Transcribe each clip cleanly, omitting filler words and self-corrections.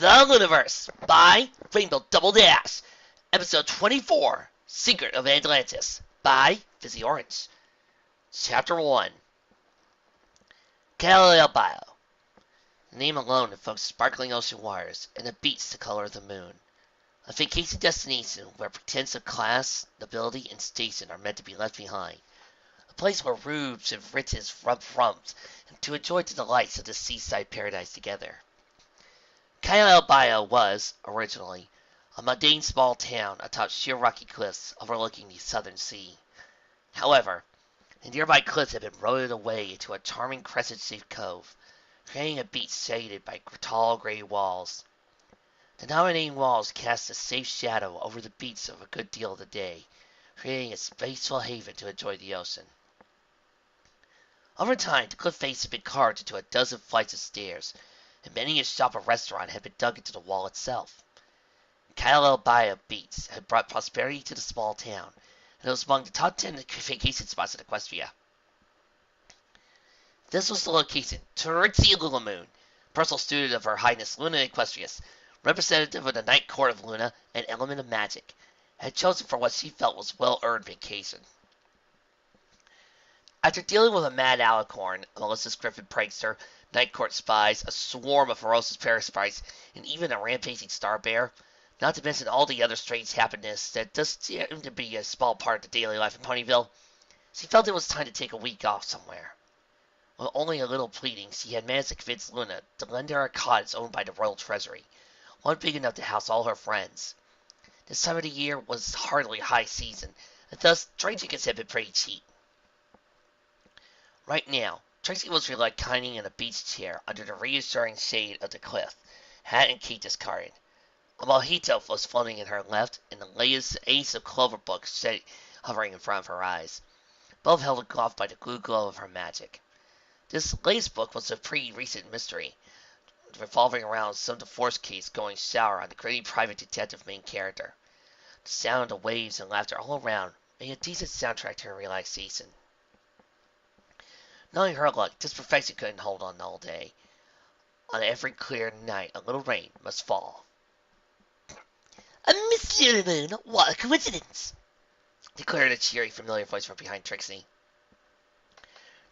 The Lunaverse by Rainbow Double Dash, Episode 24, Secret of Andalantis by Fizzy Orange. Chapter 1. Cayo El Bayo. The name alone evokes sparkling ocean waters and the beats the color of the moon. A vacation destination where pretense of class, nobility, and station are meant to be left behind. A place where rubes and riches rub rumps and to enjoy the delights of the seaside paradise together. Cayo El Bayo was, originally, a mundane small town atop sheer rocky cliffs overlooking the southern sea. However, the nearby cliffs had been eroded away into a charming crescent-shaped cove, creating a beach shaded by tall gray walls. The dominating walls cast a safe shadow over the beach of a good deal of the day, creating a spaceful haven to enjoy the ocean. Over time, the cliff face had been carved into a dozen flights of stairs, and many a shop or restaurant had been dug into the wall itself. Cayo El Bayo Beach had brought prosperity to the small town, and it was among the top 10 vacation spots in Equestria. This was the location Trixie Moon, personal student of Her Highness Luna Equestrius, representative of the Night Court of Luna and element of magic, had chosen for what she felt was well-earned vacation. After dealing with a mad alicorn, a malicious griffin prankster, night court spies, a swarm of ferocious parasites, and even a rampaging star bear, not to mention all the other strange happenings that just seem to be a small part of the daily life in Ponyville, she felt it was time to take a week off somewhere. With only a little pleading, she had managed to convince Luna to lend her a cottage owned by the royal treasury, one big enough to house all her friends. This time of the year was hardly high season, and thus train tickets had been pretty cheap. Right now, Trixie was reclining in a beach chair under the reassuring shade of the cliff, hat and cape discarded. A mojito was floating in her left, and the latest ace of clover books hovering in front of her eyes, both held aloft by the blue glow of her magic. This latest book was a pretty recent mystery, revolving around some divorce case going sour on the gritty private detective main character. The sound of waves and laughter all around made a decent soundtrack to her relaxation. Knowing her luck, this perfection couldn't hold on all day. On every clear night, a little rain must fall. Miss Lunaverse, what a coincidence! Declared a cheery, familiar voice from behind Trixie.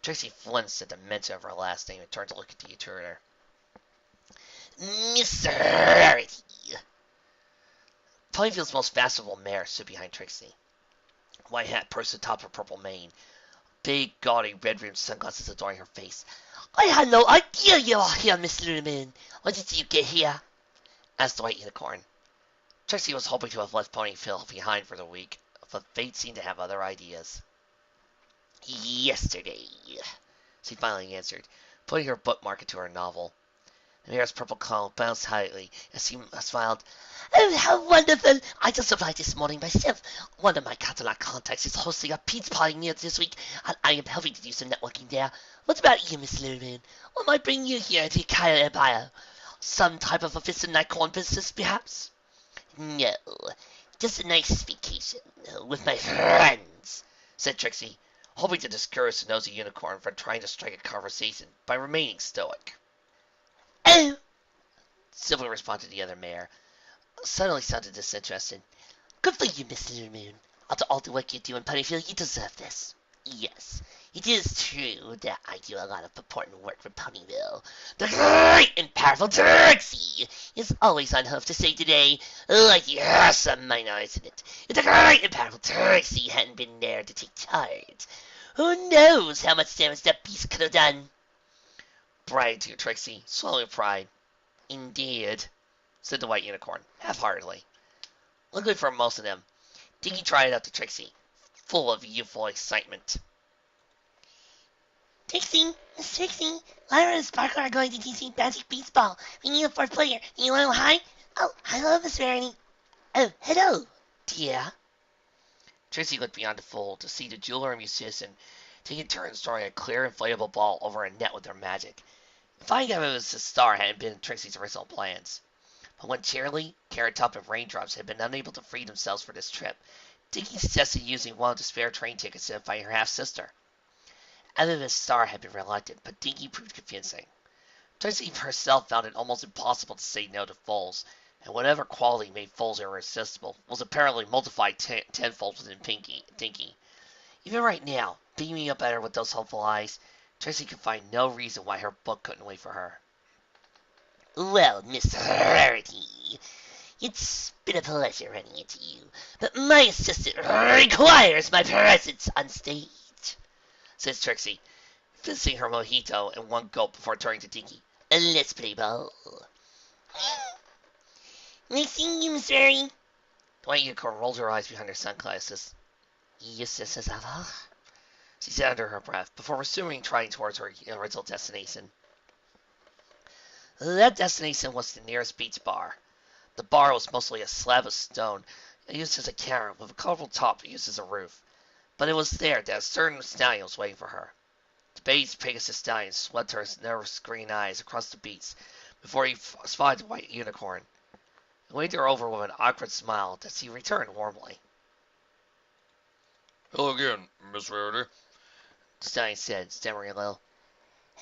Trixie flinched at the mention of her last name and turned to look at the intruder. Miss Rarity! Ponyville's most fashionable mare stood behind Trixie. White hat perched atop her purple mane. Big, gaudy, red-rimmed sunglasses adorning her face. I had no idea you were here, Miss Lunaverse. When did you get here? Asked the white unicorn. Trixie was hoping to have left Ponyville behind for the week, but fate seemed to have other ideas. Yesterday, she finally answered, putting her bookmark into her novel. The mare's purple cowl bounced highly as she smiled. Oh, how wonderful! I just arrived this morning myself. One of my Catalan contacts is hosting a pizza party near this week, and I am helping to do some networking there. What about you, Miss Lunaverse? What might bring you here to Cayo El Bayo? Some type of official night-corn business, perhaps? No, just a nice vacation with my friends, said Trixie, hoping to discourage the nosy unicorn from trying to strike a conversation by remaining stoic. Oh, civilly responded the other mare, suddenly sounded disinterested. Good for you, Miss Lunaverse. After all the work you do in Ponyville, you deserve this. Yes, it is true that I do a lot of important work for Ponyville. The great and powerful Trixie is always on hoof to save the day, like the awesome minor, isn't it? If the great and powerful Trixie hadn't been there to take charge, who knows how much damage that beast could have done? Bride to Trixie, swallowing pride. Indeed, said the white unicorn, half-heartedly. Luckily for most of them, Dinky tried out to Trixie, full of youthful excitement. Trixie, Miss Trixie, Lyra and Sparkle are going to DC Magic Baseball. We need a fourth player. Do you want to hi? Oh, hello, Miss Rarity. Oh, hello, dear. Trixie looked beyond the fold to see the jeweler and musician taking turns throwing a clear inflatable ball over a net with their magic. Finding out it was a star hadn't been in Trixie's original plans. But when Cheerily, Carrot Top, and Raindrops had been unable to free themselves for this trip, Dinky suggested using one of the spare train tickets to invite her half-sister. Evan and Star had been reluctant, but Dinky proved convincing. Trixie herself found it almost impossible to say no to foals, and whatever quality made foals irresistible was apparently multiplied tenfold within Dinky. Even right now, beaming up at her with those hopeful eyes, Trixie could find no reason why her book couldn't wait for her. Well, Miss Rarity, it's been a pleasure running into you, but my assistant requires my presence on stage, says Trixie, finishing her mojito in one gulp before turning to Dinky. Let's play ball. Nice seeing you, Miss Rarity. The white unicorn rolled her eyes behind her sunglasses. Yes, as ever, she said under her breath, before resuming trying towards her original destination. That destination was the nearest beach bar. The bar was mostly a slab of stone, used as a cairn, with a colorful top used as a roof. But it was there that a certain stallion was waiting for her. The beige Pegasus stallion swept her nervous green eyes across the beach before he spotted the white unicorn. He waved her over with an awkward smile that she returned warmly. Hello again, Miss Rarity, the stallion said, stammering a little.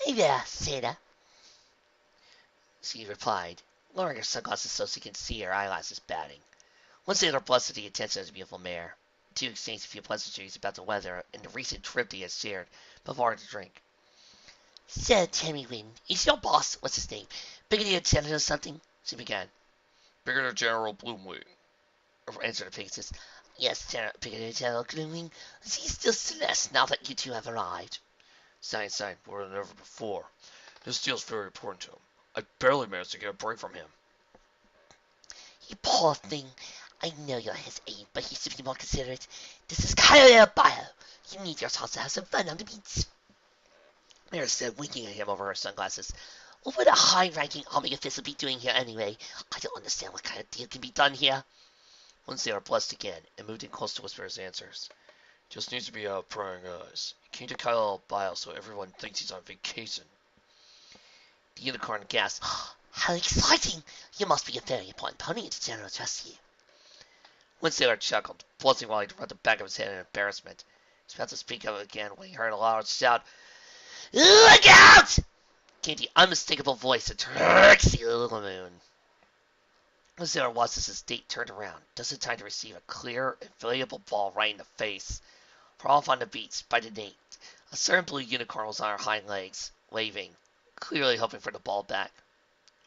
Hey there, Seda, she replied, lowering her sunglasses so she could see her eyelashes batting. One sailor blessed the attention of the beautiful mare. The two exchanged a few pleasantries about the weather and the recent trip they had shared before the drink. So tell me, Win, is your boss, what's his name, Brigadier General or something? She began. Brigadier General Bloomwing, answered the Pegasus. Yes, Brigadier General Glooming. Is he still Celeste now that you two have arrived? Sign, more than ever before. This deal's very important to him. I barely managed to get a break from him. You poor thing. I know you're his aide, but he should be more considerate. This is Cayo El Bayo. You need your chance to have some fun on the beach. Mary said, winking at him over her sunglasses. What would a high-ranking army official be doing here anyway? I don't understand what kind of deal can be done here. One sailor blushed again and moved in close to whisper his answers. Just needs to be out prying eyes. He came to Cayo El Bayo so everyone thinks he's on vacation. The unicorn gasped. How exciting! You must be a very important pony to General trust you. One sailor chuckled, blushing while he rubbed the back of his head in embarrassment. He was about to speak of it again when he heard a loud shout. Look out! Came the unmistakable voice of Trixie the Little Moon. One sailor watched as his date turned around, just in time to receive a clear, inflatable ball right in the face. For off on the beach, by the date, a certain blue unicorn was on her hind legs, waving, clearly hoping for the ball back.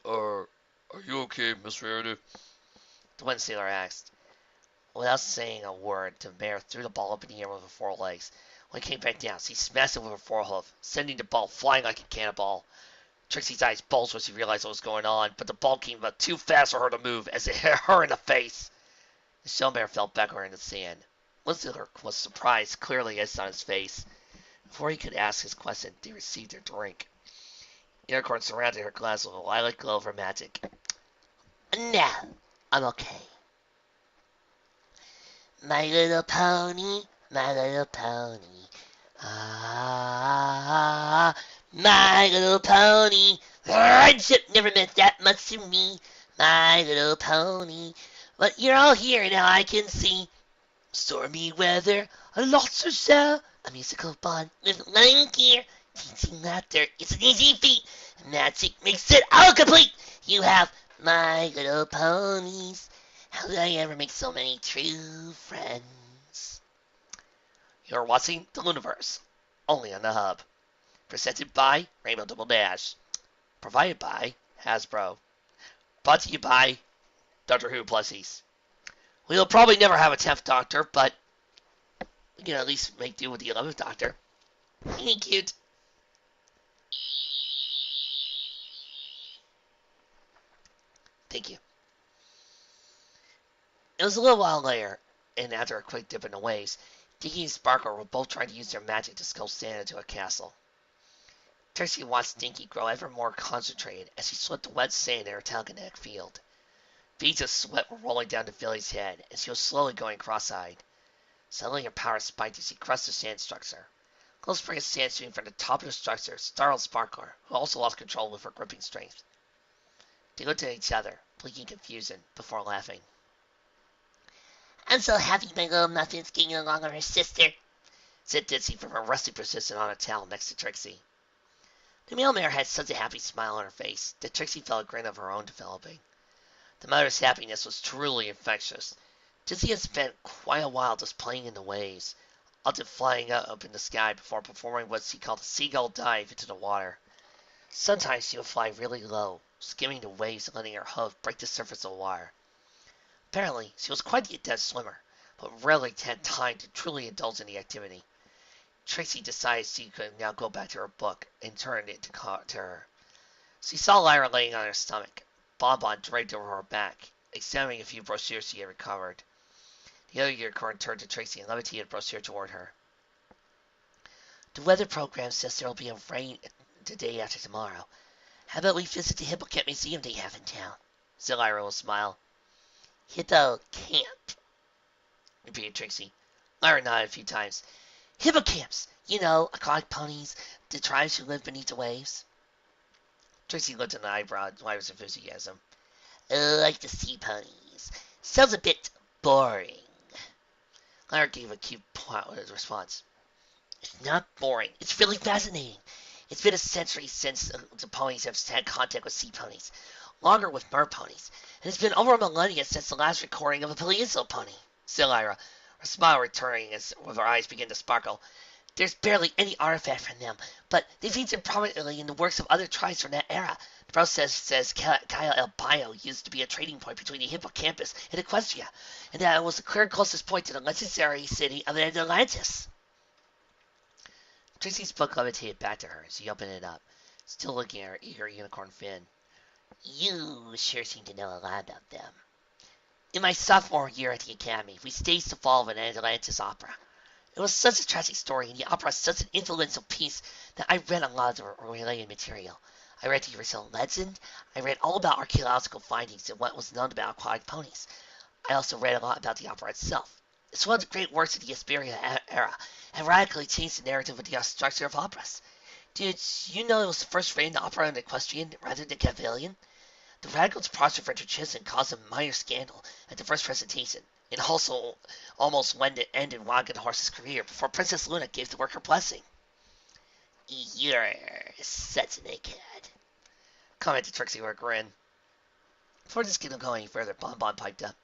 Are you okay, Miss Rarity? The one sailor asked. Without saying a word, the mare threw the ball up in the air with her forelegs. When it came back down, she smashed it with her forehoof, sending the ball flying like a cannonball. Trixie's eyes bulged when she realized what was going on, but the ball came about too fast for her to move as it hit her in the face. The show mare fell backward in the sand. One sailor was surprised, clearly etched on his face. Before he could ask his question, they received their drink. The unicorn surrounded her glass with a lilac glow of her magic. No, I'm okay. My little pony, ah, my little pony. Friendship never meant that much to me, my little pony. But you're all here now, I can see. Stormy weather, a lost or so, a musical bond with lying gear, teaching laughter. It's an easy feat. Magic makes it all complete. You have my little ponies. How did I ever make so many true friends? You're watching the Lunaverse, only on the Hub. Presented by Rainbow Double Dash. Provided by Hasbro. Brought to you by Doctor Who Plusies. We'll probably never have a 10th Doctor, but we can at least make do with the 11th Doctor. Ain't cute? Thank you. It was a little while later, and after a quick dip in the waves, Dinky and Sparkle were both trying to use their magic to sculpt sand into a castle. Trixie watched Dinky grow ever more concentrated as she swept the wet sand in her telekinetic field. Beads of sweat were rolling down the filly's head, and she was slowly going cross-eyed. Suddenly her power spiked as she crushed the sand structure. A close spray of sand streamed from the top of the structure startled Sparkler, who also lost control with her gripping strength. They looked at each other, blinking confusion, before laughing. I'm so happy my little Muffin's getting along with her sister, said Ditzy from her rusty position on a towel next to Trixie. The male mare had such a happy smile on her face that Trixie felt a grin of her own developing. The mother's happiness was truly infectious. Ditzy had spent quite a while just playing in the waves, often flying up in the sky before performing what she called a seagull dive into the water. Sometimes she would fly really low, skimming the waves and letting her hoof break the surface of the water. Apparently, she was quite the adept swimmer, but rarely had time to truly indulge in the activity. Trixie decided she could now go back to her book and turn it to her. She saw Lyra laying on her stomach, Bonbon draped over her back, examining a few brochures she had recovered. The other unicorn turned to Trixie and levitated a brochure toward her. The weather program says there will be a rain the day after tomorrow. How about we visit the Hippocamp Museum they have in town? Said Lyra with a smile. Hippocamp, repeated Trixie. Lyra nodded a few times. Hippocamps, you know, aquatic ponies, the tribes who live beneath the waves. Trixie looked in the eyebrow at Lyra's enthusiasm. Like the sea ponies. Sounds a bit boring. Lyra gave a cute response. It's not boring. It's really fascinating. It's been a century since the ponies have had contact with sea ponies. Longer with mer ponies. And it's been over a millennia since the last recording of a peninsula pony, said Lyra, her smile returning as with her eyes began to sparkle. There's barely any artifact from them, but they feature prominently in the works of other tribes from that era. The process says Cayo El Bayo used to be a trading point between the hippocampus and Equestria, and that it was the clear closest point to the legendary city of Andalantis. Trixie's book levitated back to her as she opened it up, still looking at her eager unicorn fin. You sure seem to know a lot about them. In my sophomore year at the academy, we staged the fall of an Andalantis opera. It was such a tragic story, and the opera was such an influential piece that I read a lot of the related material. I read the original legend. I read all about archaeological findings and what was known about aquatic ponies. I also read a lot about the opera itself. It's one of the great works of the Hesperia era, and radically changed the narrative of the structure of operas. Did you know it was the first written opera in equestrian rather than Cavalian? The radical departure of Richard Chisholm caused a minor scandal at the first presentation, and also almost ended Wagon Horse's career before Princess Luna gave the work her blessing. You're such an egghead, commented Trixie with a grin. Before this could go any further, Bonbon piped up.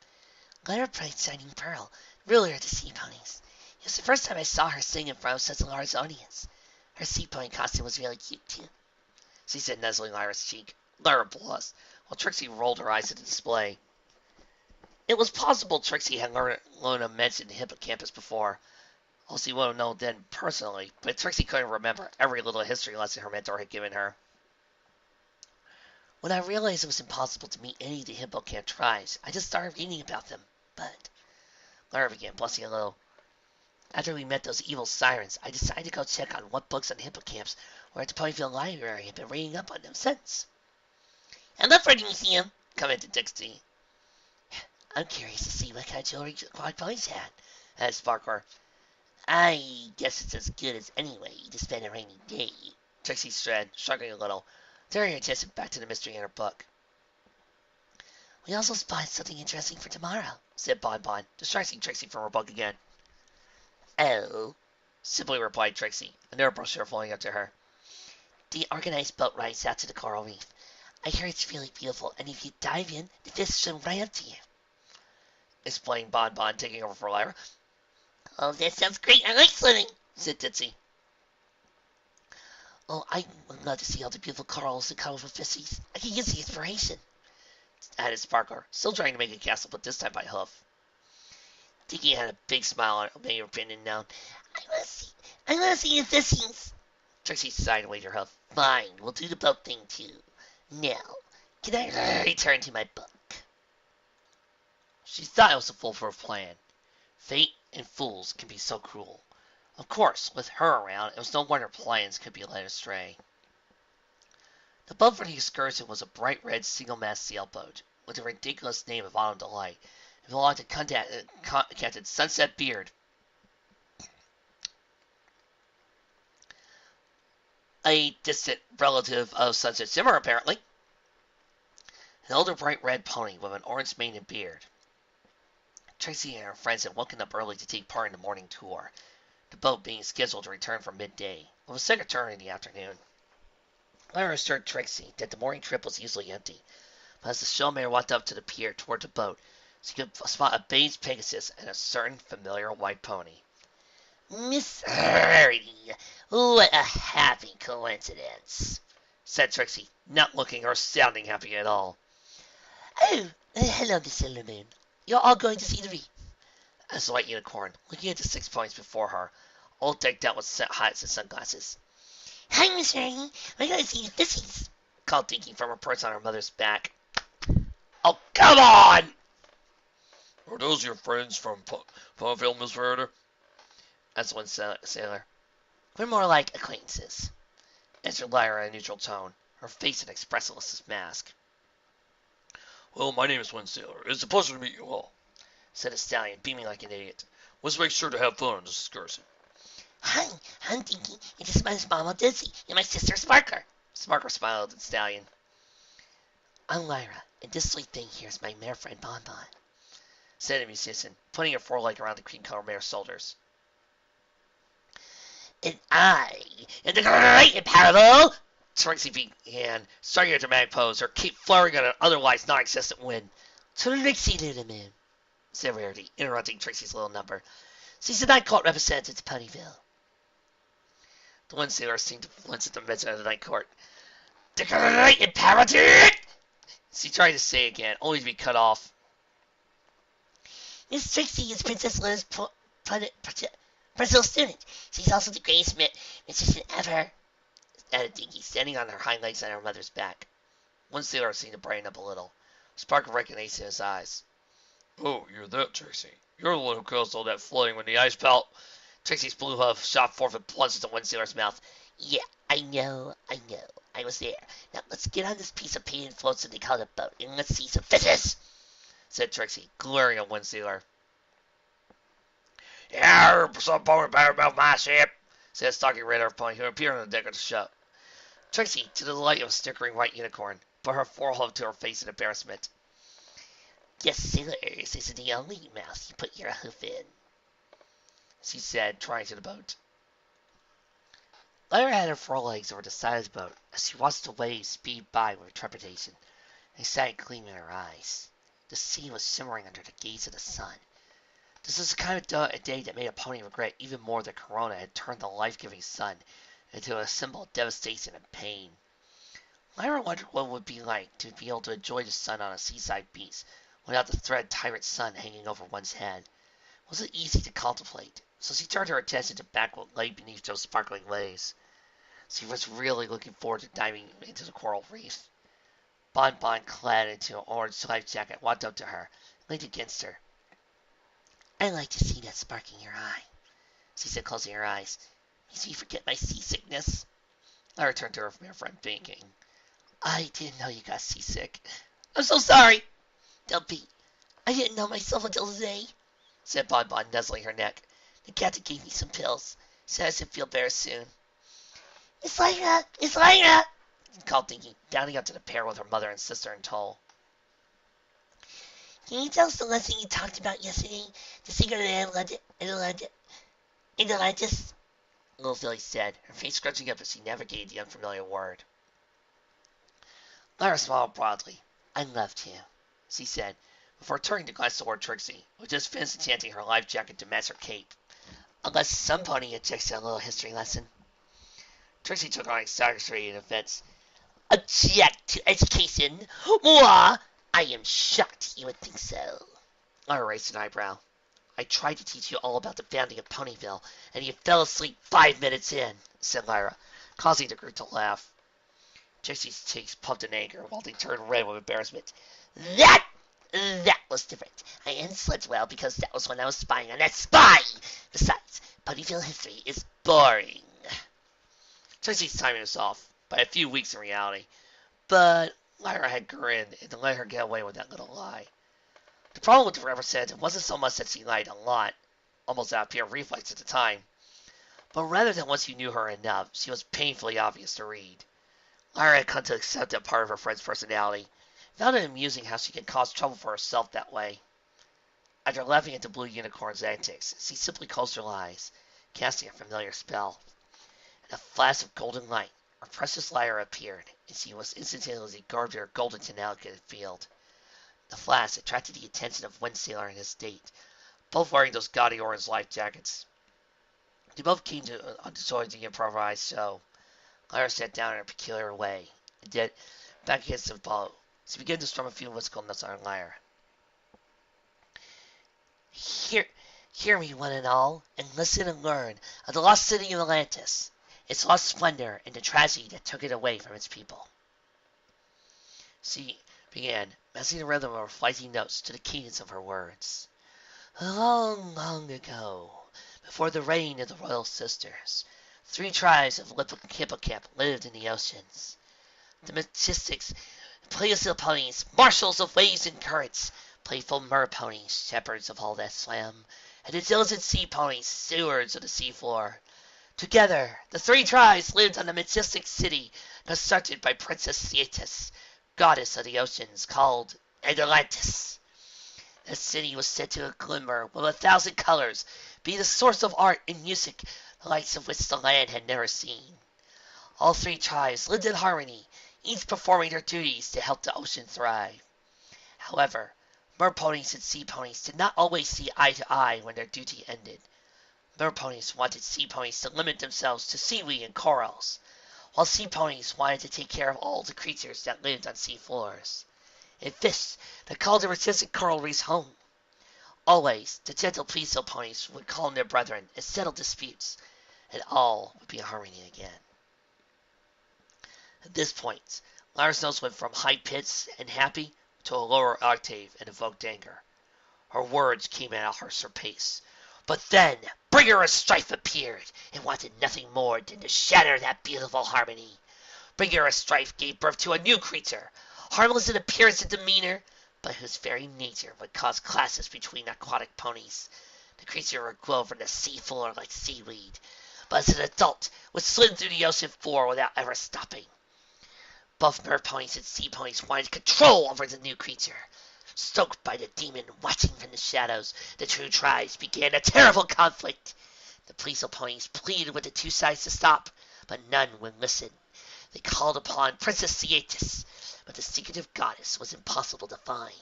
Lyra played Shining Pearl, ruler of the sea ponies. It was the first time I saw her sing in front of such a large audience. Her sea pony costume was really cute, too, she said, nuzzling Lyra's cheek. Lyra blushed, while Trixie rolled her eyes at the display. It was possible Trixie had Luna mentioned the hippocampus before, although she would have known then personally, but Trixie couldn't remember every little history lesson her mentor had given her. When I realized it was impossible to meet any of the hippocamp tribes, I just started reading about them. But Lyra began blushing a little. After we met those evil sirens, I decided to go check on what books on hippocamps were at the Ponyville library and been reading up on them since. I love for the museum, commented Ditzy. I'm curious to see what kind of jewelry aquatic ponies had, added Sparkler. I guess it's as good as any way to spend a rainy day, Trixie said, struggling a little, turning her attention back to the mystery in her book. We also spotted something interesting for tomorrow, said Bonbon, distracting Trixie from her book again. Oh, simply replied Trixie, another brochure falling up to her. The organized boat rides out to the coral reef. I hear it's really beautiful, and if you dive in, the fish swim right up to you, explained Bonbon, taking over for Lyra. Oh, that sounds great. I like swimming, said Ditzy. Oh, I would love to see all the beautiful corals and colorful fishies. I can use the inspiration, added Sparkler, still trying to make a castle, but this time by hoof. Dicky had a big smile on it, made her opinion known. I want to see the fishies. Trixie sighed and waved her hoof. Fine, we'll do the boat thing too. Now, can I return to my book? She thought it was a foolproof plan. Fate and fools can be so cruel. Of course, with her around, it was no wonder plans could be led astray. The boat for the excursion was a bright red single-mast sailboat with the ridiculous name of Autumn Delight. It belonged to Captain Sunset Beard, a distant relative of Sunset Simmer, apparently. An older bright red pony with an orange mane and beard. Trixie and her friends had woken up early to take part in the morning tour, the boat being scheduled to return for midday, with a second turn in the afternoon. Lyra assured Trixie that the mooring trip was usually empty, but as the showman walked up to the pier toward the boat, she could spot a beige Pegasus and a certain familiar white pony. Miss Rarity, what a happy coincidence, said Trixie, not looking or sounding happy at all. Oh, hello, Miss Silvermoon. You're all going to see the reef. Asked the white unicorn, looking at the 6 points before her, all decked out with hats and sunglasses. Hi, Miss Rarity. We're going to see the fishies, called Dinky from her perch on her mother's back. Oh, come on! Are those your friends from Ponyville, Miss Rarity? Asked one sailor. We're more like acquaintances, answered Lyra in a neutral tone, her face an expressionless mask. Well, my name is Wind Sailor. It's a pleasure to meet you all, said the stallion, beaming like an idiot. Let's make sure to have fun on this excursion. Hi, I'm Dinky, and this is my mama Ditzy, and my sister Sparker. Sparker smiled at the stallion. I'm Lyra, and this sweet thing here is my mare friend Bon Bon, said the musician, putting her foreleg around the cream-colored mare's shoulders. And I am the great and powerful Trixie began, starting a dramatic pose, her cape flaring on an otherwise non-existent wind. Trixie, little man, said Rarity, interrupting Trixie's little number. She's the night court representative to Ponyville. The one sailor seemed to flinch at the mention of the night court. The great imperative! She tried to say again, only to be cut off. Miss Trixie is Princess Lyra's personal student. She's also the greatest magician ever, added Dinky, standing on her hind legs on her mother's back. One sailor seemed to brighten up a little. A spark of recognition in his eyes. Oh, you're that, Trixie. You're the one who caused all that flooding when the ice pelt. Trixie's blue hoof shot forth and plunged into one sailor's mouth. Yeah, I know. I was there. Now let's get on this piece of painted floats that they call a boat, and let's see some fishes, said Trixie, glaring at one sailor. Yeah, some poet better about my ship, said a stocky red-haired pony who appeared on the deck of the ship. Trixie, to the delight of a snickering white unicorn, put her forehead to her face in embarrassment. Yes, sailors, this is the only mouth you put your hoof in, she said, trying to the boat. Lyra had her forelegs over the side of the boat as she watched the waves speed by with trepidation. They sat gleaming in her eyes. The sea was shimmering under the gaze of the sun. This was the kind of day that made a pony regret even more that Corona had turned the life-giving sun into a symbol of devastation and pain. Lyra wondered what it would be like to be able to enjoy the sun on a seaside beach without the dread tyrant sun hanging over one's head. It wasn't easy to contemplate, so she turned her attention to back what lay beneath those sparkling waves. She was really looking forward to diving into the coral reef. Bon Bon, clad into an orange life jacket, walked up to her and leaned against her. I like to see that spark in your eye, she said, closing her eyes. Makes me forget my seasickness. Lyra turned to her friend, thinking, I didn't know you got seasick. I'm so sorry. Don't be. I didn't know myself until today, said Bon Bon, nuzzling her neck. The captain gave me some pills. Said I should feel better soon. It's Lyra! It's Lyra! called Dinky, bounding up to the pair with her mother and sister in tow. Can you tell us the lesson you talked about yesterday? The secret of Andalantis? Little Philly said, her face scrunching up as she navigated the unfamiliar word. Lyra smiled broadly. I loved you, she said, before turning to glance toward Trixie, who just finished enchanting her life jacket to match her cape. Unless some pony objects to a little history lesson. Trixie took on exaggerated offense. Object to education? Moi! I am shocked you would think so. Lyra raised an eyebrow. I tried to teach you all about the founding of Ponyville, and you fell asleep 5 minutes in, said Lyra, causing the group to laugh. Trixie's cheeks puffed in anger, while they turned red with embarrassment. That was different. I hadn't slept well because that was when I was spying on that spy! Besides, Ponyville history is boring. Trixie's timing was off, by a few weeks in reality, but Lyra had grinned and let her get away with that little lie. The problem with the representative wasn't so much that she lied a lot, almost out of pure reflex at the time, but rather that once you knew her enough, she was painfully obvious to read. Lyra had come to accept that part of her friend's personality, found it amusing how she could cause trouble for herself that way. After laughing at the blue unicorn's antics, she simply closed her eyes, casting a familiar spell. In a flash of golden light, Our precious Lyra appeared, and she was instantaneously garbed in her golden alligator field. The flash attracted the attention of Windsailor and his date, both wearing those gaudy orange life jackets. They both came to enjoy the improvised show. Lyra sat down in a peculiar way, and then, back against the bow, she began to strum a few musical notes on her lyre. Hear me, one and all, and listen and learn of the Lost City of Andalantis, its lost splendor, and the tragedy that took it away from its people. She began, matching the rhythm of her flighty notes to the cadence of her words. Long, long ago, before the reign of the royal sisters, 3 tribes of hippocamp lived in the oceans. The mythics, playful ponies, marshals of waves and currents, playful mer ponies, shepherds of all that swam, and the diligent sea ponies, stewards of the sea floor. Together, the 3 tribes lived on the majestic city constructed by Princess Thetis, goddess of the oceans, called Andalantis. The city was said to glimmer with 1,000 colors, be the source of art and music, the likes of which the land had never seen. All 3 tribes lived in harmony, each performing their duties to help the ocean thrive. However, mer ponies and sea ponies did not always see eye to eye when their duty ended. Mer ponies wanted sea ponies to limit themselves to seaweed and corals, while sea ponies wanted to take care of all the creatures that lived on sea floors. And fish that called the resistant coral reefs home. Always, the gentle Ponyvlle ponies would calm their brethren and settle disputes, and all would be in harmony again. At this point, Lyra's notes went from high-pitched and happy to a lower octave and evoked anger. Her words came at her pace. But then, Bringer of Strife appeared, and wanted nothing more than to shatter that beautiful harmony. Bringer of Strife gave birth to a new creature, harmless in appearance and demeanor, but whose very nature would cause clashes between aquatic ponies. The creature would grow from the sea floor like seaweed, but as an adult would slid through the ocean floor without ever stopping. Both mer ponies and sea ponies wanted control over the new creature. Stoked by the demon watching from the shadows, the 2 tribes began a terrible conflict. The Ponyvlle ponies pleaded with the 2 sides to stop, but none would listen. They called upon Princess Thetis, but the secretive goddess was impossible to find.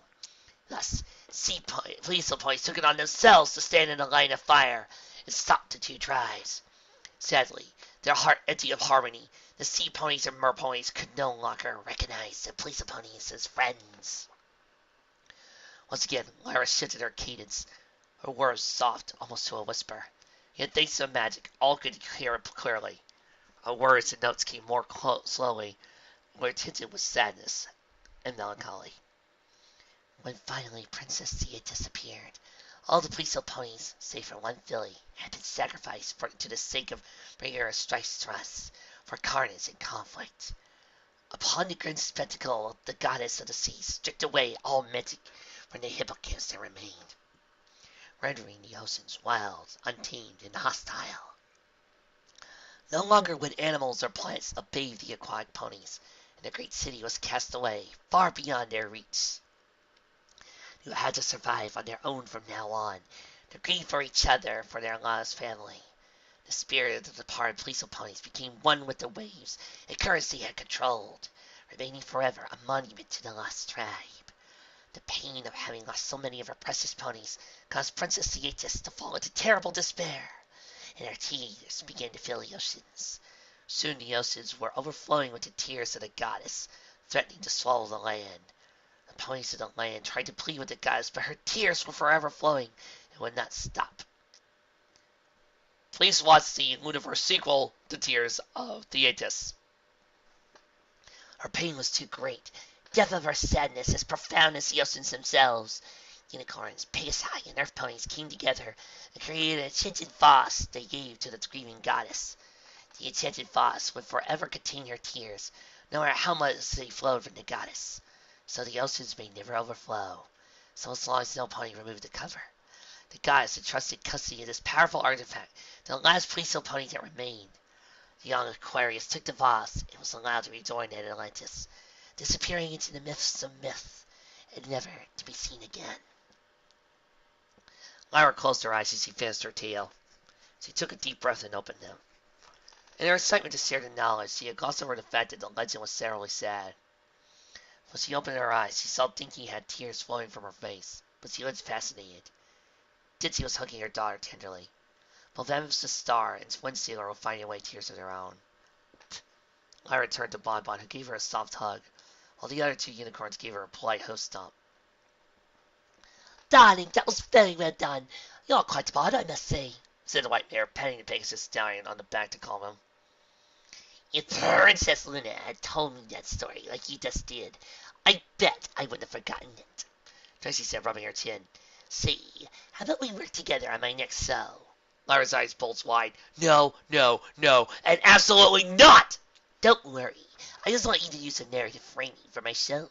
Thus, Ponyvlle ponies took it on themselves to stand in a line of fire and stop the 2 tribes. Sadly, their heart empty of harmony, the sea ponies and mer ponies could no longer recognize the Ponyvlle ponies as friends. Once again, Lyra shifted her cadence, her words soft almost to a whisper. Yet thanks to magic, all could hear it clearly. Her words and notes came more slowly, were tinted with sadness and melancholy. When finally Princess Thetis appeared, all the Ponyvlle ponies, save for one filly, had been sacrificed to the sake of Bringer of Strife's trust, for carnage and conflict. Upon the grim spectacle, the goddess of the sea stripped away all mythic from the hippocamps that remained, rendering the oceans wild, untamed, and hostile. No longer would animals or plants obey the aquatic ponies, and the great city was cast away, far beyond their reach. They had to survive on their own from now on, to grieve for each other, for their lost family. The spirit of the departed Ponyvlle ponies became one with the waves and currents they had controlled, remaining forever a monument to the lost tribe. The pain of having lost so many of her precious ponies caused Princess Thetis to fall into terrible despair, and her tears began to fill the oceans. Soon the oceans were overflowing with the tears of the goddess, threatening to swallow the land. The ponies of the land tried to plead with the goddess, but her tears were forever flowing and would not stop. Please watch the Lunaverse sequel, The Tears of Thetis. Her pain was too great. Depth of her sadness as profound as the oceans themselves. Unicorns, Pegasi, and earth ponies came together and created an enchanted vase they gave to the grieving goddess. The enchanted vase would forever contain her tears, no matter how much they flowed from the goddess. So the oceans may never overflow, so as long as no pony removed the cover. The goddess entrusted custody of this powerful artifact to the last Ponyvlle pony that remained. The young Aquarius took the vase and was allowed to rejoin Andalantis, disappearing into the myths of myth, and never to be seen again. Lyra closed her eyes as she finished her tale. She took a deep breath and opened them. In her excitement to share the knowledge, she had glossed over the fact that the legend was sadly sad. When she opened her eyes, she saw Dinky had tears flowing from her face, but she was fascinated. Ditzy was hugging her daughter tenderly. Both them was the star and one sailor were finding away tears of their own. Lyra turned to Bonbon, who gave her a soft hug, while the other two unicorns gave her a polite host stomp. Darling, that was very well done. You're quite smart, I must say, said the white mare, patting the Pegasus stallion on the back to calm him. If Princess Luna had told me that story like you just did, I bet I wouldn't have forgotten it, Trixie said, rubbing her chin. See, how about we work together on my next show? Lyra's eyes bulged wide. No, no, no, and absolutely not! Don't worry. I just want you to use the narrative framing for my show.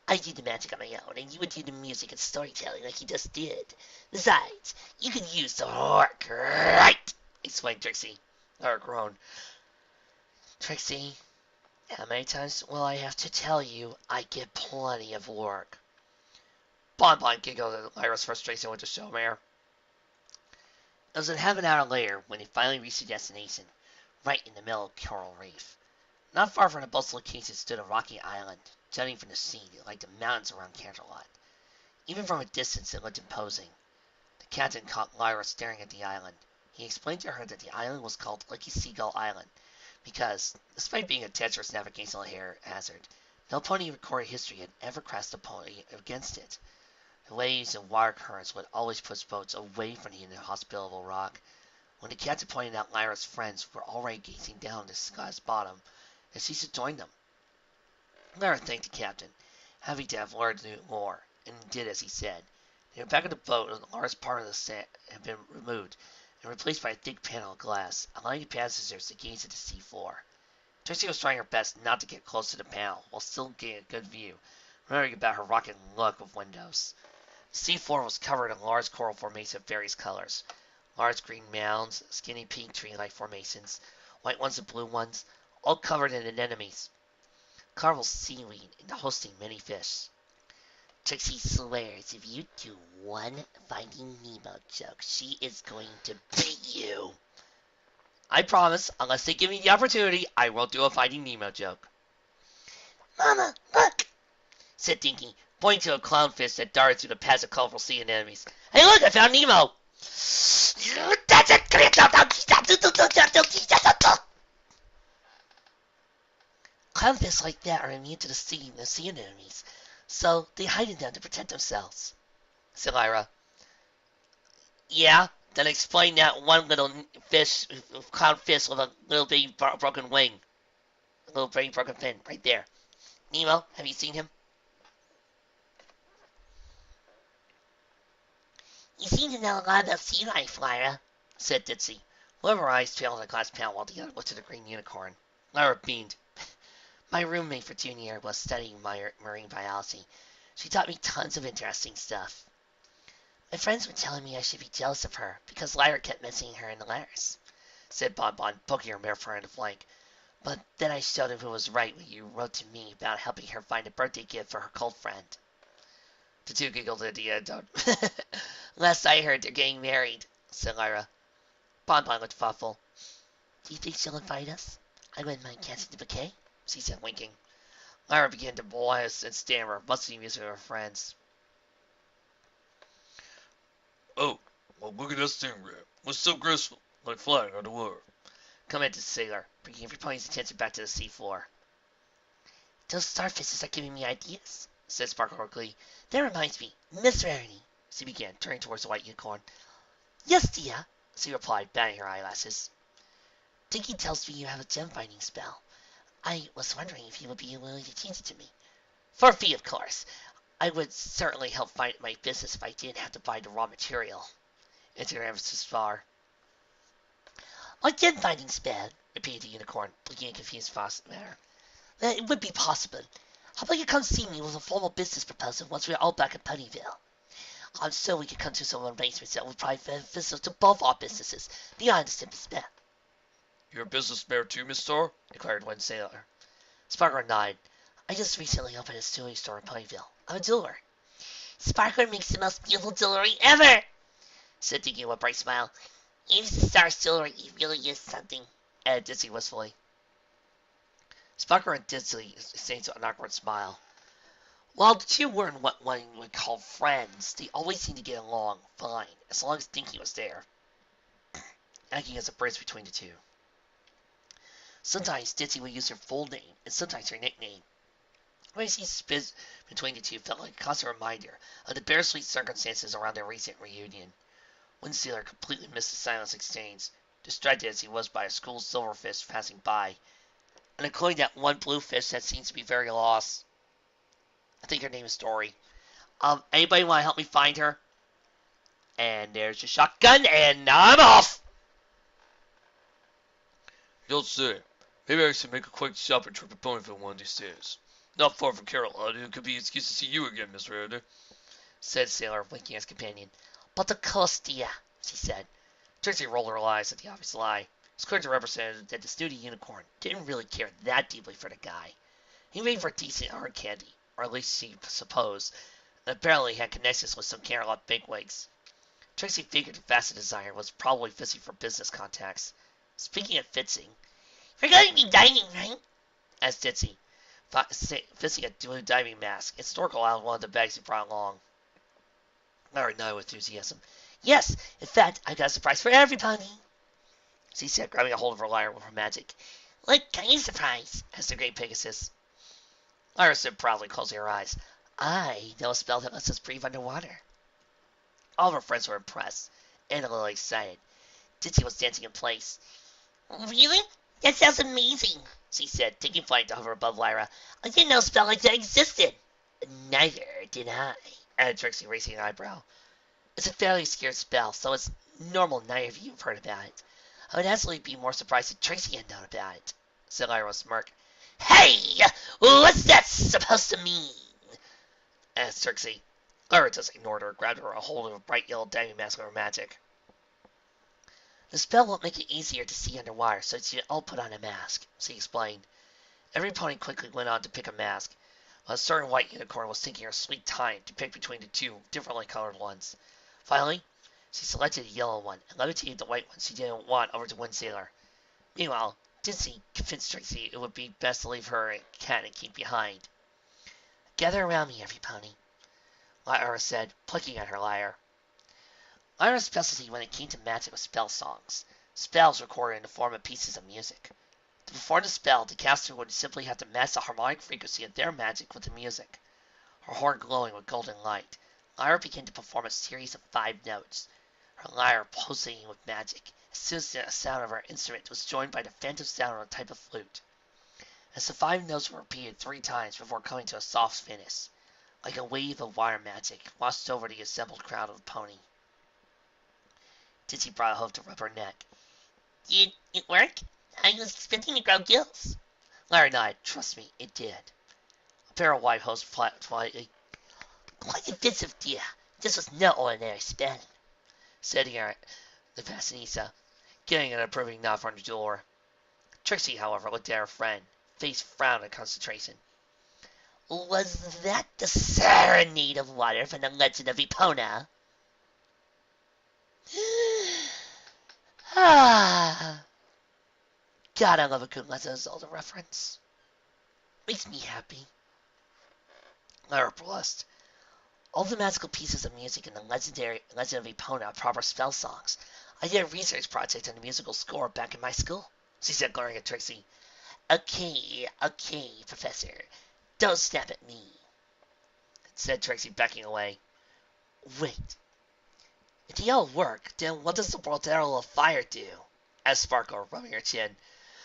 I do the magic on my own, and you would do the music and storytelling like you just did. Besides, you can use the work, right? Explained Trixie. Lyra groaned. Trixie, how many times will I have to tell you I get plenty of work? Bonbon giggled at Lyra's frustration with the show mare. It was a half an hour later when they finally reached their destination, right in the middle of Coral Reef. Not far from the boat's location stood a rocky island, jutting from the sea like the mountains around Canterlot. Even from a distance it looked imposing. The captain caught Lyra staring at the island. He explained to her that the island was called Lucky Seagull Island, because, despite being a treacherous navigational hazard, no pony in recorded history had ever crashed a pony against it. The waves and water currents would always push boats away from the inhospitable rock. When the captain pointed out Lyra's friends were already gazing down at the sky's bottom, and she should join them. Lyra thanked the captain, happy to have learned more, and did as he said. They were back in the boat, and the largest part of the sand had been removed and replaced by a thick panel of glass, allowing the passengers to gaze at the sea floor. Trixie was trying her best not to get close to the panel, while still getting a good view, remembering about her rocket look of windows. The sea floor was covered in large coral formations of various colors. Large green mounds, skinny pink tree-like formations, white ones and blue ones, all covered in anemones, carved seaweed, and hosting many fish. Trixie swears if you do one Finding Nemo joke, she is going to beat you. I promise, unless they give me the opportunity, I won't do a Finding Nemo joke. Mama, look, said Dinky, pointing to a clownfish that darted through the paths of colorful sea anemones. Hey look, I found Nemo! That's it! Clownfish like that are immune to the sea anemones, so they hide in them to protect themselves, said Lyra. Yeah, then explain that one little fish, clownfish with a little baby broken wing. A little baby broken fin, right there. Nemo, have you seen him? You seem to know a lot about sea life, Lyra, said Ditzy. One of her eyes trailed on a glass panel while the other looked at the green unicorn. Lyra beamed. My roommate for junior year was studying marine biology. She taught me tons of interesting stuff. My friends were telling me I should be jealous of her because Lyra kept mentioning her in the letters, said Bonbon, poking her mare fur in the flank. But then I showed him who was right when you wrote to me about helping her find a birthday gift for her cult friend. The two giggled at the end. Last I heard, they're getting married, said Lyra. Bonbon looked thoughtful. Do you think she'll invite us? I wouldn't mind catching the bouquet, she said, winking. Lyra began to blast and stammer, mustering music of her friends. Oh, well, look at that stingray. What's so graceful, like flying underwater? Commented the sailor, bringing everybody's attention back to the seafloor. Those starfishes are giving me ideas, said Sparkle with glee. That reminds me, Miss Rarity, she began, turning towards the white unicorn. Yes, dear, she replied, batting her eyelashes. Dinky tells me you have a gem finding spell. I was wondering if you would be willing to teach it to me. For a fee, of course. I would certainly help find my business if I didn't have to buy the raw material, answered her emphasis far. A gem finding spell, repeated the unicorn, looking in confused manner. It would be possible. How about you come see me with a formal business proposal once we're all back at Ponyville? I'm sure we could come to some arrangements that would probably beneficial to both our businesses, beyond the simple spell. You're a business mayor too, Miss Star? Declared one sailor. Sparkler nodded. I just recently opened a jewelry store in Ponyville. I'm a jeweler. Sparkler makes the most beautiful jewelry ever, said Dinky with a bright smile. Even the Star's jewelry really is something. added Ditzy wistfully. Sparkle and Ditzy exchanged an awkward smile. While the two weren't what one would call friends, they always seemed to get along fine, as long as Dinky was there, acting as a bridge between the two. Sometimes Ditzy would use her full name, and sometimes her nickname. Racing spit between the two felt like a constant reminder of the bittersweet circumstances around their recent reunion. One sailor completely missed the silence exchange, distracted as he was by a school silverfish passing by, and including that one bluefish that seems to be very lost. I think her name is Dory. Anybody want to help me find her? And there's your shotgun, and I'm off! You'll see. Maybe I should make a quick shopping trip to Ponyville one of these days. Not far from Carolina, it could be an excuse to see you again, Miss Rarity, said Sailor, winking at his companion. But of course, dear, she said. Trixie rolled her eyes at the obvious lie. It's clear to represent that the snooty unicorn didn't really care that deeply for the guy. He made for decent hard candy, or at least she supposed, and apparently had connections with some Camelot bigwigs. Trixie figured the facet designer was probably fishing for business contacts. Speaking of fixing, "We're going to be dining, right?" asked Ditzy, fixing a blue diving mask and snorkel out of one of the bags he brought along. Lyra nodded with enthusiasm. "Yes, in fact, I've got a surprise for everybody," she said, grabbing a hold of her lyre with her magic. "What kind of surprise?" asked the great Pegasus. Lyra said proudly, closing her eyes. "I know a spell that lets us breathe underwater." All of her friends were impressed and a little excited. Ditzy was dancing in place. "Really? That sounds amazing," she said, taking flight to hover above Lyra. "I didn't know a spell like that existed." "Neither did I," added Trixie, raising an eyebrow. "It's a fairly scared spell, so it's normal neither of you have heard about it. I would absolutely be more surprised if Trixie had known about it," said Lyra with a smirk. "Hey! What's that supposed to mean?" asked Trixie. Lyra just ignored her, grabbed her a hold of a bright yellow diving mask with her magic. "The spell won't make it easier to see underwater, so you all put on a mask," she explained. Every pony quickly went on to pick a mask, while a certain white unicorn was taking her sweet time to pick between the two differently colored ones. Finally, she selected a yellow one and levitated the white one she didn't want over to one sailor. Meanwhile, Ditzy convinced Trixie it would be best to leave her and Cat and keep behind. "Gather around me, every pony," Lyra said, plucking at her lyre. Lyra's specialty when it came to magic was spell songs, spells recorded in the form of pieces of music. To perform the spell, the caster would simply have to match the harmonic frequency of their magic with the music. Her horn glowing with golden light, Lyra began to perform a series of 5 notes, her lyre pulsating with magic, as soon as the sound of her instrument was joined by the phantom sound of a type of flute. As the 5 notes were repeated 3 times before coming to a soft finish, like a wave of water magic washed over the assembled crowd of the pony. Ditzy brought a hoof to rub her neck. "Did it work? I was expecting to grow gills." Lyra nodded. "Trust me, it did." A pair of white hooves flapped politely. "Quite offensive, dear. This was no ordinary spell," said the Passanisa, getting an approving nod from the door. Trixie, however, looked at her friend, face frowned in concentration. "Was that the serenade of water from the Legend of Epona?" Ah, God, I love a good Legend of Zelda reference. Makes me happy. Lyra blushed. All the magical pieces of music in the legendary Legend of Epona are proper spell songs. I did a research project on the musical score back in my school, she said, glaring at Trixie. Okay, Professor. Don't snap at me," said Trixie, backing away. "Wait. If they all work, then what does the world arrow of fire do?" asked Sparkle, rubbing her chin.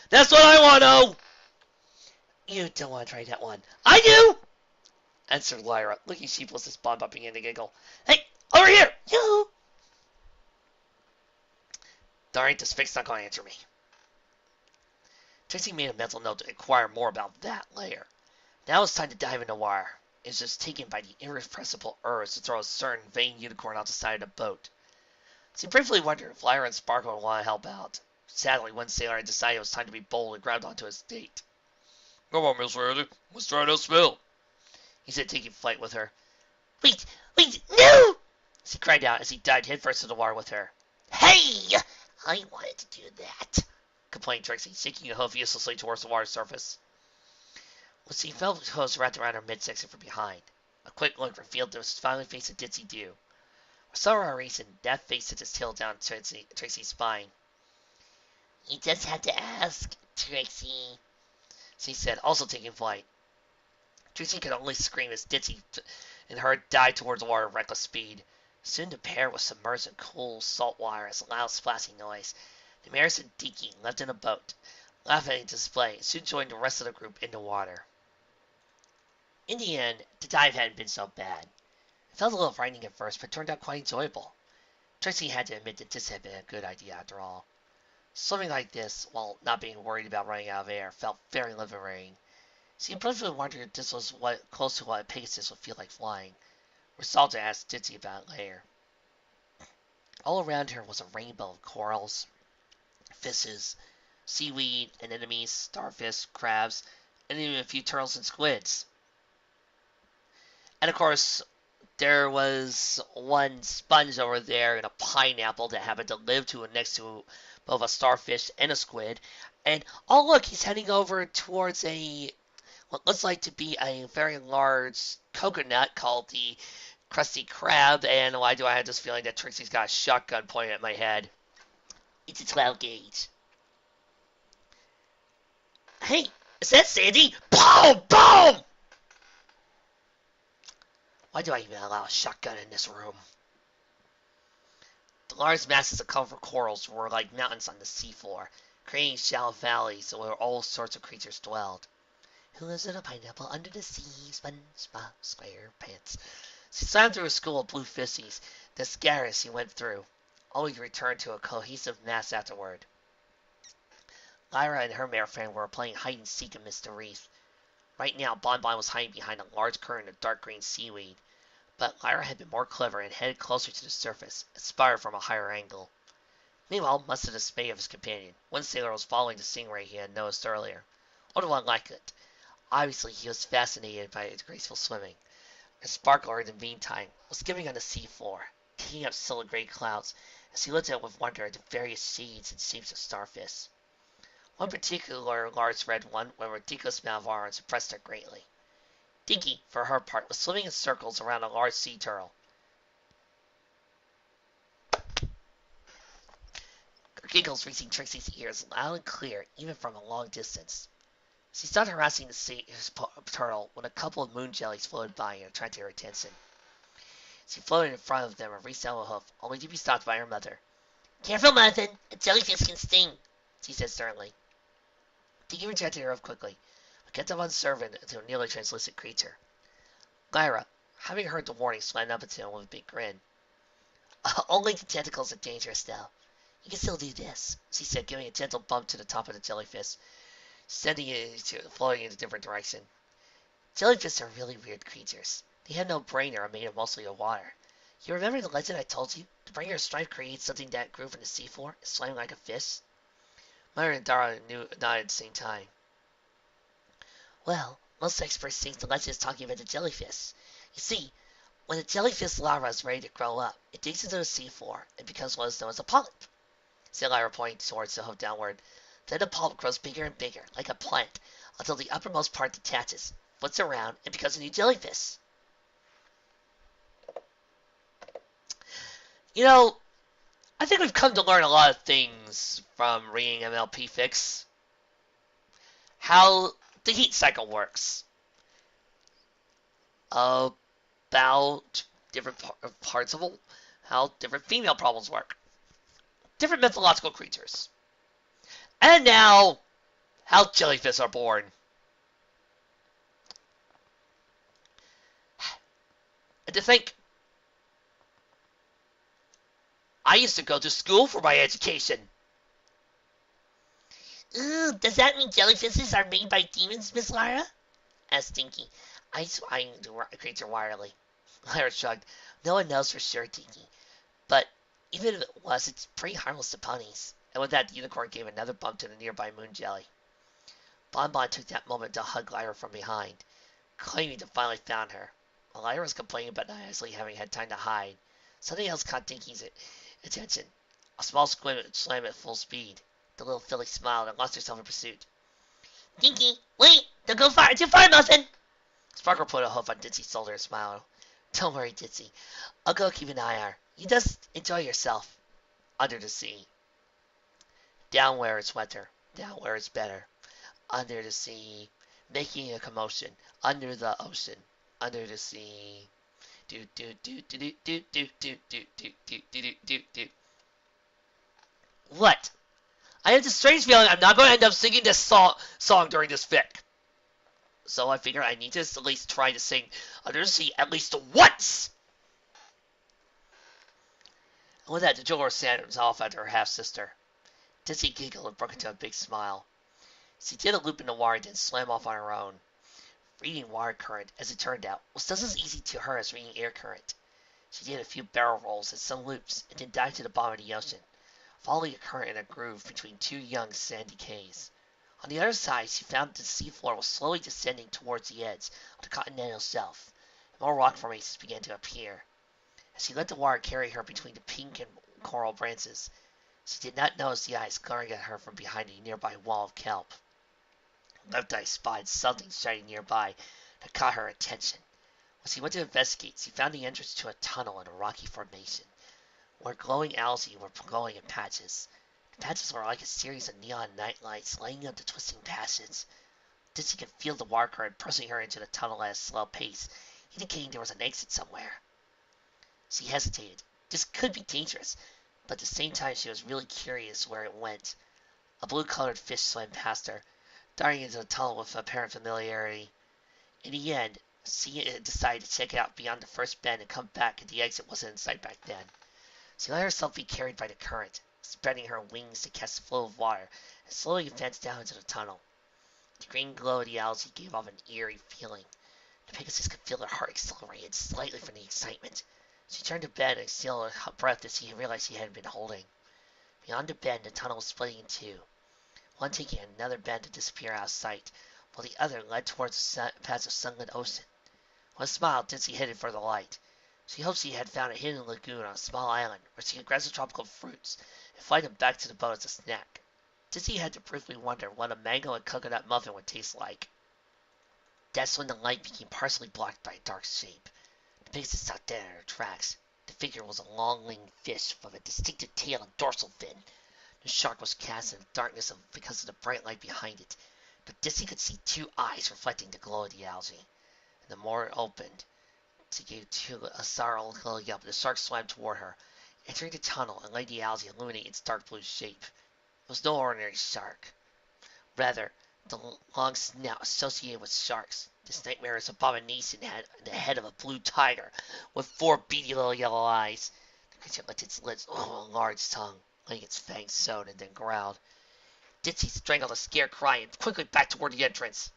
"That's what I want to know!" "You don't want to try that one." "I do!" answered Lyra, looking sheepless as Bon-Bot began to giggle. "Hey, over here! You!" Darn it, this fix's not going to answer me. Trixie made a mental note to inquire more about that later. Now it's time to dive into water. It was just taken by the irrepressible urge to throw a certain vain unicorn out the side of the boat. She briefly wondered if Lyra and Sparkle would want to help out. Sadly, one sailor had decided it was time to be bold and grabbed onto his date. "Come on, Miss Rarity. Let's try that spell," he said, taking flight with her. Wait, no!" she cried out as he dived headfirst into the water with her. "Hey! I wanted to do that." complained Trixie, shaking a hoof uselessly towards the water surface. When she felt the hose wrapped around her midsection from behind, a quick look revealed the smiling face of Ditzy Dew. For some reason, that face sent its tail down Trixie's spine. You just had to ask, Trixie, she said, also taking flight. Trixie could only scream as Ditzy and her dived towards the water at reckless speed. Soon the pair was submerged in cool salt water as a loud splashing noise. The mares and Dinky left in a boat, laughing at the display, and soon joined the rest of the group in the water. In the end, the dive hadn't been so bad. It felt a little frightening at first, but turned out quite enjoyable. Trixie had to admit that this had been a good idea after all. Swimming like this, while not being worried about running out of air, felt very liberating. She briefly wondered if this was close to what a Pegasus would feel like flying. Resolved to ask Ditzy about it later. All around her was a rainbow of corals, fishes, seaweed, anemones, starfish, crabs, and even a few turtles and squids. And of course, there was one sponge over there and a pineapple that happened to live next to both a starfish and a squid. And oh look, he's heading over towards what looks like to be a very large coconut called the Krusty Krab. And why do I have this feeling that Trixie's got a shotgun pointed at my head? it's a 12 gauge. Hey, is that Sandy? Boom! Boom! Why do I even allow a shotgun in this room? The large masses of colorful corals were like mountains on the seafloor, creating shallow valleys where all sorts of creatures dwelled. Who lives in a pineapple under the sea? SpongeBob SquarePants. She swam through a school of blue fishies that scattered as she went through, only to return to a cohesive mass afterward. Lyra and her mare friend were playing hide and seek amidst the reef. Right now, Bonbon was hiding behind a large curtain of dark green seaweed, but Lyra had been more clever and headed closer to the surface, inspired from a higher angle. Meanwhile, much to the dismay of his companion, one sailor was following the stingray he had noticed earlier. Other one liked it. Obviously, he was fascinated by its graceful swimming. The sparkler, in the meantime, was skimming on the seafloor, kicking up silver gray clouds as he looked at it with wonder at the various shades and shapes of starfish. One particular large red one with a ridiculous amount of arms impressed her greatly. Dinky, for her part, was swimming in circles around a large sea turtle. Her giggles reaching Trixie's ears loud and clear, even from a long distance. She started harassing the sea turtle when a couple of moon jellies floated by and attracted her attention. She floated in front of them and reached out a hoof, only to be stopped by her mother. Careful, Muffin. A jellyfish can sting, she said sternly. Dinky rejected her hoof quickly, but kept on serving to a nearly translucent creature. Lyra, having heard the warning, swam up to him with a big grin. Only the tentacles are dangerous, though. You can still do this, she said, giving a gentle bump to the top of the jellyfish, sending it floating in a different direction. Jellyfish are really weird creatures. They have no brain and are made mostly of water. You remember the legend I told you? The bringer of strife creates something that grew from the seafloor and swam like a fish? Myra and Dara nodded at the same time. Well, most experts think the legend is talking about the jellyfish. You see, when the jellyfish larva is ready to grow up, it digs into the seafloor and becomes what is known as a polyp, said Lyra, pointing towards the hoof downward. Then the polyp grows bigger and bigger, like a plant, until the uppermost part detaches, flips around, and becomes a new jellyfish. You know, I think we've come to learn a lot of things from reading MLP Fix. How the heat cycle works. About different parts of how different female problems work. Different mythological creatures. And now, how jellyfish are born. And to think, I used to go to school for my education. Ooh, does that mean jellyfishes are made by demons, Miss Lyra? Asked Dinky, eyes eyeing the creature wirily. Lyra shrugged. No one knows for sure, Dinky. But even if it was, it's pretty harmless to ponies. And with that, the unicorn gave another bump to the nearby moon jelly. Bonbon took that moment to hug Lyra from behind, claiming to finally found her. While Lyra was complaining about not actually having had time to hide, something else caught Dinky's attention. A small squid swam at full speed. The little filly smiled and lost herself in pursuit. Dinky, wait! Don't go far! Too far, Muffin! Sparkle put a hoof on Ditzy's shoulder and smiled. Don't worry, Ditzy. I'll go keep an eye on her. You just enjoy yourself. Under the sea. Down where it's wetter. Down where it's better. Under the sea. Making a commotion. Under the ocean. Under the sea. Do do do do do do do do do do do do do do. What? I have this strange feeling I'm not going to end up singing this song during this fic. So I figure I need to at least try to sing Under the Sea at least once. And with that, the jeweler sandals off after her half-sister. Ditzy giggled and broke into a big smile. She did a loop in the water, then swam off on her own. Reading water current, as it turned out, was just as easy to her as reading air current. She did a few barrel rolls and some loops, and then dived to the bottom of the ocean, following a current in a groove between two young sandy cays. On the other side, she found that the seafloor was slowly descending towards the edge of the continental shelf, and more rock formations began to appear. As she let the water carry her between the pink and coral branches, she did not notice the eyes glaring at her from behind a nearby wall of kelp. Left eye spied something shining nearby that caught her attention. When she went to investigate, she found the entrance to a tunnel in a rocky formation, where glowing algae were glowing in patches. The patches were like a series of neon night lights lighting up the twisting passage. Ditzy could feel the water current pressing her into the tunnel at a slow pace, indicating there was an exit somewhere. She hesitated. This could be dangerous, but at the same time she was really curious where it went. A blue-colored fish swam past her, darting into the tunnel with apparent familiarity. In the end, she decided to check it out beyond the first bend and come back if the exit wasn't in sight back then. She let herself be carried by the current, spreading her wings to catch the flow of water, and slowly advanced down into the tunnel. The green glow of the algae gave off an eerie feeling. The Pegasus could feel her heart accelerated slightly from the excitement. She turned to bend and exhaled her breath as she realized she hadn't been holding. Beyond the bend, the tunnel was splitting in two, one taking another bend to disappear out of sight, while the other led towards the patch of sunlit ocean. With a smile, Ditzy headed for the light. She hoped she had found a hidden lagoon on a small island where she could grab some tropical fruits and fly them back to the boat as a snack. Ditzy had to briefly wonder what a mango and coconut muffin would taste like. That's when the light became partially blocked by a dark shape. The Pegasus stopped dead in her tracks. The figure was a long-legged fish with a distinctive tail and dorsal fin. The shark was cast in the darkness because of the bright light behind it, but Ditzy could see two eyes reflecting the glow of the algae. And the more it opened, she gave a sorrowful little yelp. The shark swam toward her, entering the tunnel and letting the algae illuminate its dark blue shape. It was no ordinary shark. Rather, the long snout associated with sharks. This nightmarish abomination had the head of a blue tiger with four beady little yellow eyes. The creature licked its lips with a large tongue, letting its fangs show, and then growled. Ditzy strangled a scared cry and quickly backed toward the entrance.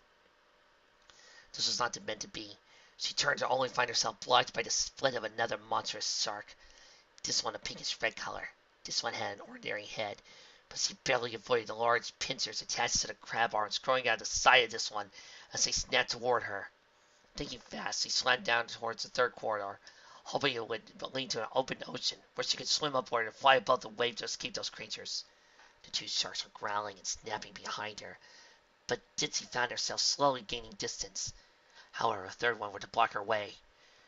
This was not meant to be. She turned to only find herself blocked by the split of another monstrous shark. This one a pinkish red color. This one had an ordinary head, but she barely avoided the large pincers attached to the crab arms growing out of the side of this one as they snapped toward her. Thinking fast, she swam down towards the third corridor, hoping it would lead to an open ocean where she could swim upward and fly above the waves to escape those creatures. The two sharks were growling and snapping behind her, but Ditzy found herself slowly gaining distance. However, a third one were to block her way.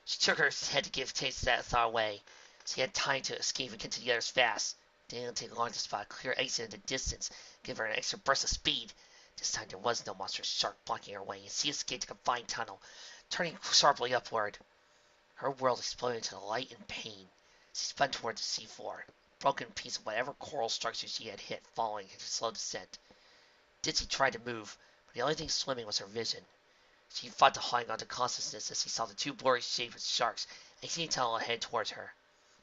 She took her head to give chase to that thought away. She had time to escape and get to the others fast. It didn't take long to spot a clear exit in the distance, give her an extra burst of speed. This time there was no monstrous shark blocking her way, and she escaped a confined tunnel, turning sharply upward. Her world exploded into light and pain. She spun toward the seafloor, a broken piece of whatever coral structure she had hit, following her slow descent. Ditzy tried to move, but the only thing swimming was her vision. She fought to hang on to consciousness as she saw the two blurry shapes of sharks exiting the tunnel and head towards her.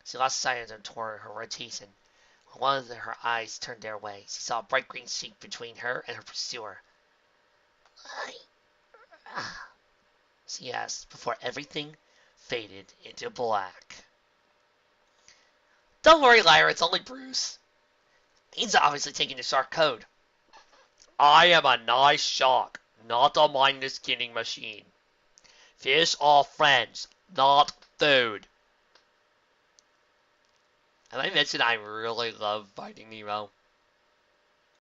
She lost sight of them toward her rotation. When one of her eyes turned their way, she saw a bright green sheet between her and her pursuer. She asked, before everything faded into black. Don't worry, Lyra, it's only Bruce. He's obviously taking the shark code. I am a nice shark, not a mindless killing machine. Fish are friends, not food. And I mentioned I really love Finding Nemo.